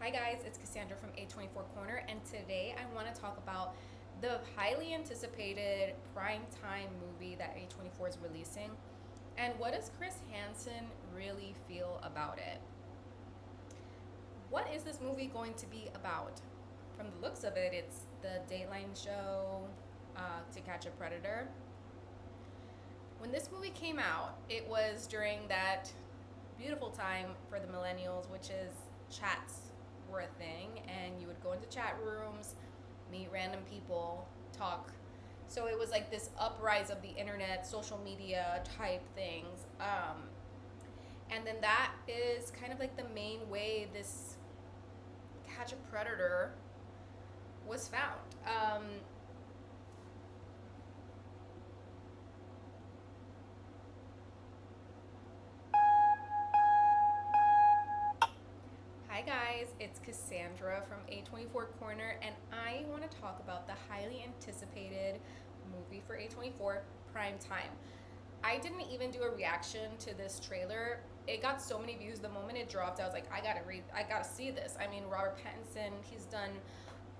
Hi guys, it's Cassandra from A24 Corner, and today I want to talk about the highly anticipated Primetime movie that A24 is releasing, and what does Chris Hansen really feel about it? What is this movie going to be about? From the looks of it, it's the Dateline Show, To Catch a Predator. When this movie came out, it was during that beautiful time for the millennials, which is chats were a thing, and you would go into chat rooms, meet random people, talk. So it was like this uprise of the internet, social media type things. And then that is kind of like the main way this Catch a Predator was found. Hi guys, it's Cassandra from A24 Corner, and I want to talk about the highly anticipated movie for A24, Primetime. I didn't even do a reaction to this trailer. It got so many views the moment it dropped. I was like, I gotta see this. I mean, Robert Pattinson, he's done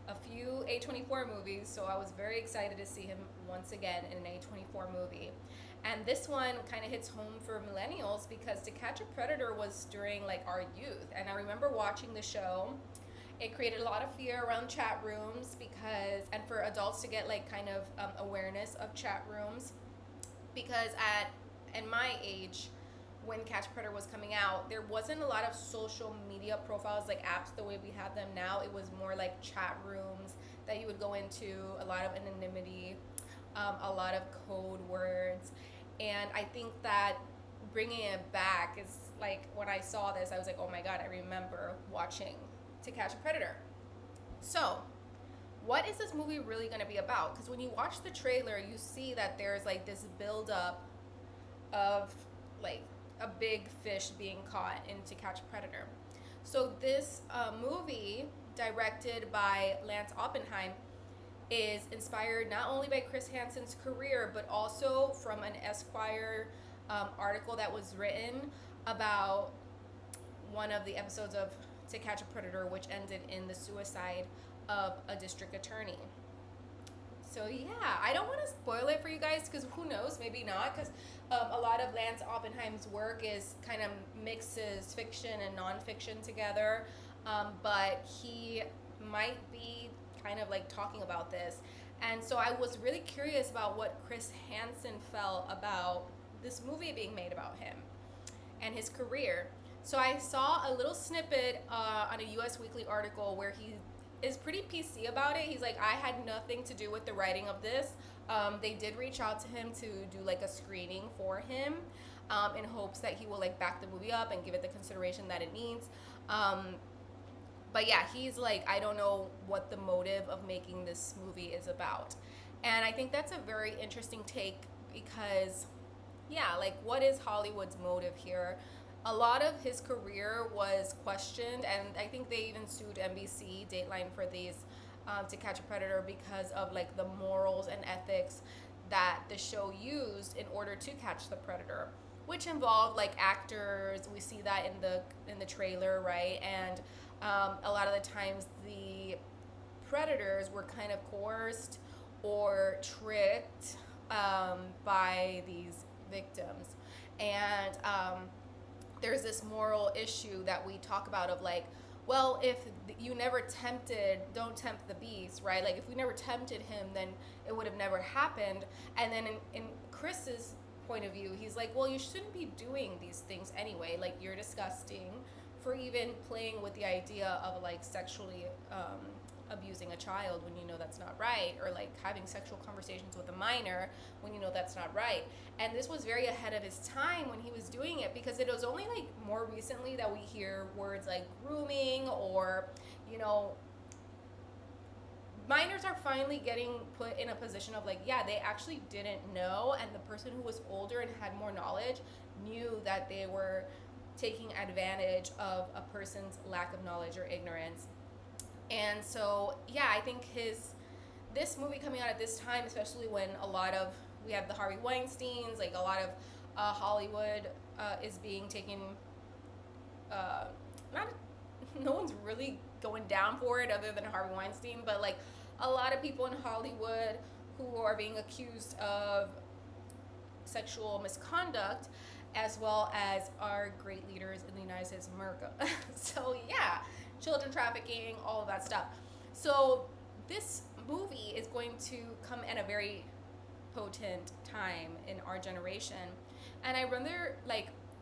a few A24 movies, so I was very excited to see him once again in an A24 movie. And this one kind of hits home for millennials because To Catch a Predator was during like our youth. And I remember watching the show. It created a lot of fear around chat rooms and for adults to get like kind of awareness of chat rooms, because in my age, when Catch a Predator was coming out, there wasn't a lot of social media profiles like apps the way we have them now. It was more like chat rooms that you would go into, a lot of anonymity, a lot of code words. And I think that bringing it back is like, when I saw this, I was like, oh my God, I remember watching To Catch a Predator. So, what is this movie really going to be about? Because when you watch the trailer, you see that there's like this build-up of like a big fish being caught in To Catch a Predator. So this movie, directed by Lance Oppenheim, is inspired not only by Chris Hansen's career, but also from an Esquire article that was written about one of the episodes of To Catch a Predator, which ended in the suicide of a district attorney. So yeah, I don't want to spoil it for you guys, because who knows, maybe not, because a lot of Lance Oppenheim's work is kind of mixes fiction and nonfiction together, but he might be kind of like talking about this. And so I was really curious about what Chris Hansen felt about this movie being made about him and his career. So I saw a little snippet on a US Weekly article where he is pretty PC about it. He's like, I had nothing to do with the writing of this. They did reach out to him to do like a screening for him, in hopes that he will like back the movie up and give it the consideration that it needs. But yeah, he's like, I don't know what the motive of making this movie is about. And I think that's a very interesting take, because, yeah, like, what is Hollywood's motive here? A lot of his career was questioned, and I think they even sued NBC, Dateline, for these To Catch a Predator, because of like the morals and ethics that the show used in order to catch the predator, which involved like actors. We see that in the trailer, right? And a lot of the times the predators were kind of coerced or tricked by these victims. And there's this moral issue that we talk about of like, well, if you never tempted, don't tempt the beast, right? Like, if we never tempted him, then it would have never happened. And then in Chris's point of view, he's like, well, you shouldn't be doing these things anyway. Like, you're disgusting for even playing with the idea of like sexually abusing a child when you know that's not right, or like having sexual conversations with a minor when you know that's not right. And this was very ahead of his time when he was doing it, because it was only like more recently that we hear words like grooming, or, you know, minors are finally getting put in a position of like, yeah, they actually didn't know, and the person who was older and had more knowledge knew that they were taking advantage of a person's lack of knowledge or ignorance. And so, yeah, I think this movie coming out at this time, especially when we have the Harvey Weinsteins, like a lot of Hollywood is being taken, not no one's really going down for it other than Harvey Weinstein, but like a lot of people in Hollywood who are being accused of sexual misconduct, as well as our great leaders in the United States of America. So yeah, children trafficking, all of that stuff. So this movie is going to come at a very potent time in our generation, and I wonder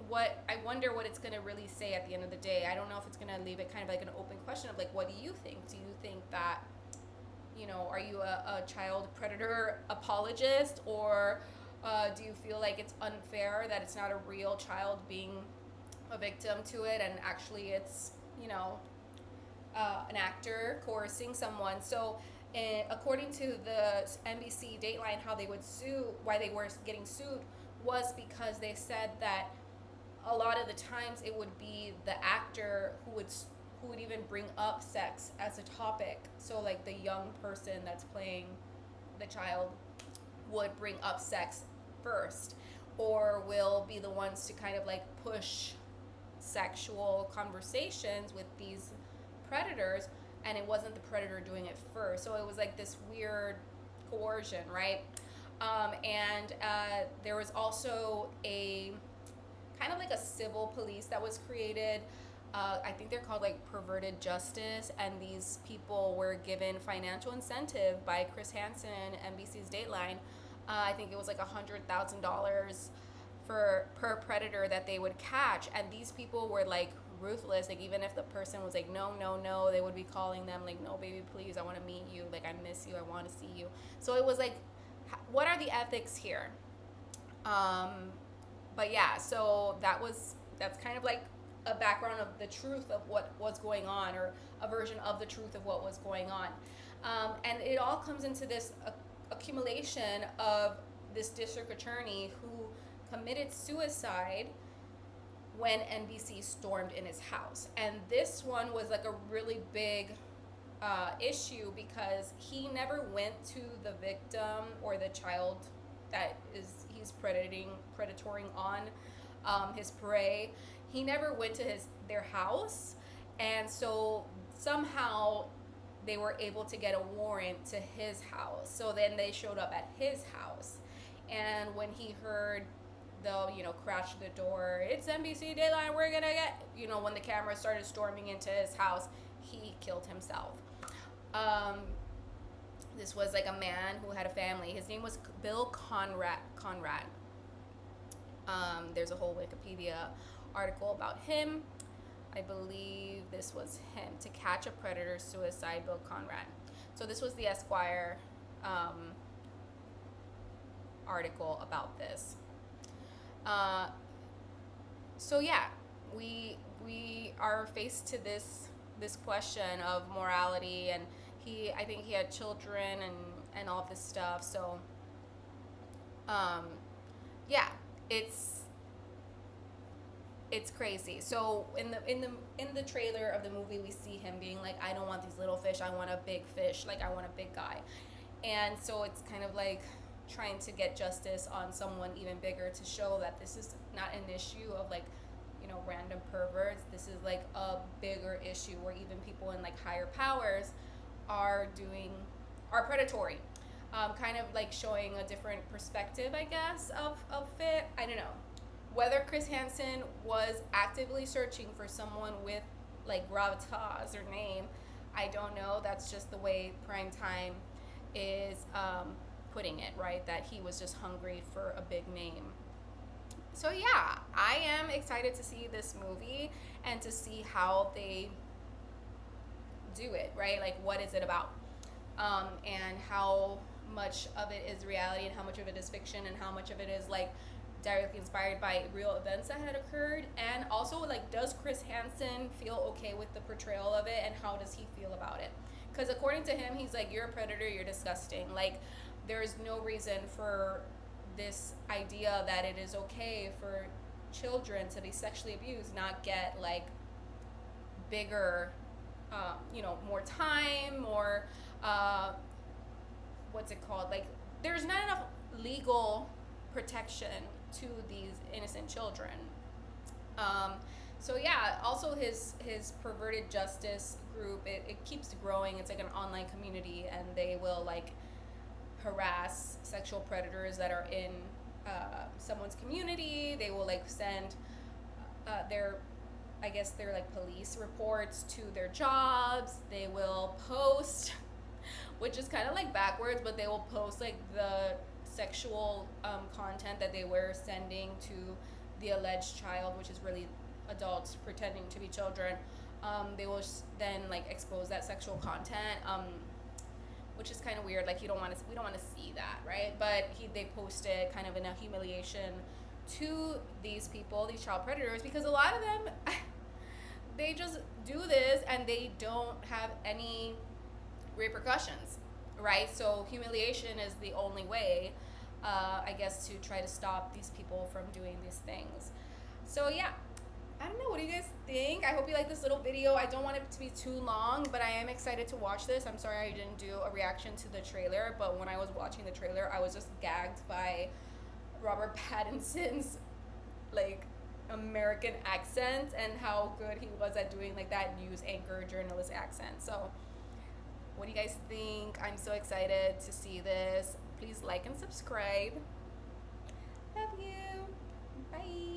what it's going to really say at the end of the day. I don't know if it's going to leave it kind of like an open question of like, what do you think? Do you think that, you know, are you a child predator apologist, or do you feel like it's unfair that it's not a real child being a victim to it, and actually it's, you know, an actor coercing someone? So according to the NBC Dateline, how they would sue, why they were getting sued was because they said that a lot of the times it would be the actor who would even bring up sex as a topic. So like the young person that's playing the child would bring up sex first, or will be the ones to kind of like push sexual conversations with these predators, and it wasn't the predator doing it first. So it was like this weird coercion, right? And there was also a kind of like a civil police that was created. I think they're called like Perverted Justice, and these people were given financial incentive by Chris Hansens, NBC's Dateline. I think it was like $100,000 per predator that they would catch, and these people were like ruthless. Like even if the person was like no, they would be calling them like, no baby, please, I want to meet you, like I miss you, I want to see you. So it was like, what are the ethics here? But yeah, so that's kind of like a background of the truth of what was going on, or a version of the truth of what was going on. And it all comes into this accumulation of this district attorney who committed suicide when NBC stormed in his house. And this one was like a really big issue because he never went to the victim or the child that he's predatoring on his prey. He never went to their house, and so somehow they were able to get a warrant to his house. So then they showed up at his house, and when he heard the, you know, crash the door, it's NBC Dateline, we're gonna get, you know, when the camera started storming into his house, he killed himself. This was like a man who had a family. His name was Bill Conrad. There's a whole Wikipedia article about him. I believe this was him. To Catch a Predator Suicide, Bill Conrad. So this was the Esquire article about this. So yeah, we are faced to this question of morality, and I think he had children and all this stuff. So yeah, it's crazy. So in the trailer of the movie, we see him being like, I don't want these little fish, I want a big fish, like I want a big guy. And so it's kind of like trying to get justice on someone even bigger, to show that this is not an issue of like, you know, random perverts. This is like a bigger issue where even people in like higher powers are predatory. Kind of like showing a different perspective, I guess, of it. I don't know. Whether Chris Hansen was actively searching for someone with like gravitas or name, I don't know. That's just the way Primetime is putting it, right? That he was just hungry for a big name. So yeah, I am excited to see this movie and to see how they do it, right? Like, what is it about? And how much of it is reality and how much of it is fiction, and how much of it is like directly inspired by real events that had occurred. And also, like, does Chris Hansen feel okay with the portrayal of it, and how does he feel about it? Because according to him, he's like, you're a predator, you're disgusting. Like, there's no reason for this idea that it is okay for children to be sexually abused, not get like bigger, more time, or what's it called? Like, there's not enough legal protection to these innocent children. So yeah, also his perverted justice group, it keeps growing. It's like an online community, and they will like harass sexual predators that are in someone's community. They will like send their, I guess they're like police reports to their jobs. They will post, which is kind of like backwards, but they will post like the sexual content that they were sending to the alleged child, which is really adults pretending to be children. They will then like expose that sexual content, which is kind of weird. Like we don't want to see that, right? But they posted kind of in a humiliation to these people, these child predators, because a lot of them they just do this and they don't have any repercussions, right? So humiliation is the only way, I guess, to try to stop these people from doing these things. So yeah, I don't know. What do you guys think? I hope you like this little video. I don't want it to be too long, but I am excited to watch this. I'm sorry I didn't do a reaction to the trailer, but when I was watching the trailer, I was just gagged by Robert Pattinson's like American accent and how good he was at doing like that news anchor journalist accent. So what do you guys think? I'm so excited to see this. Please like and subscribe. Love you. Bye.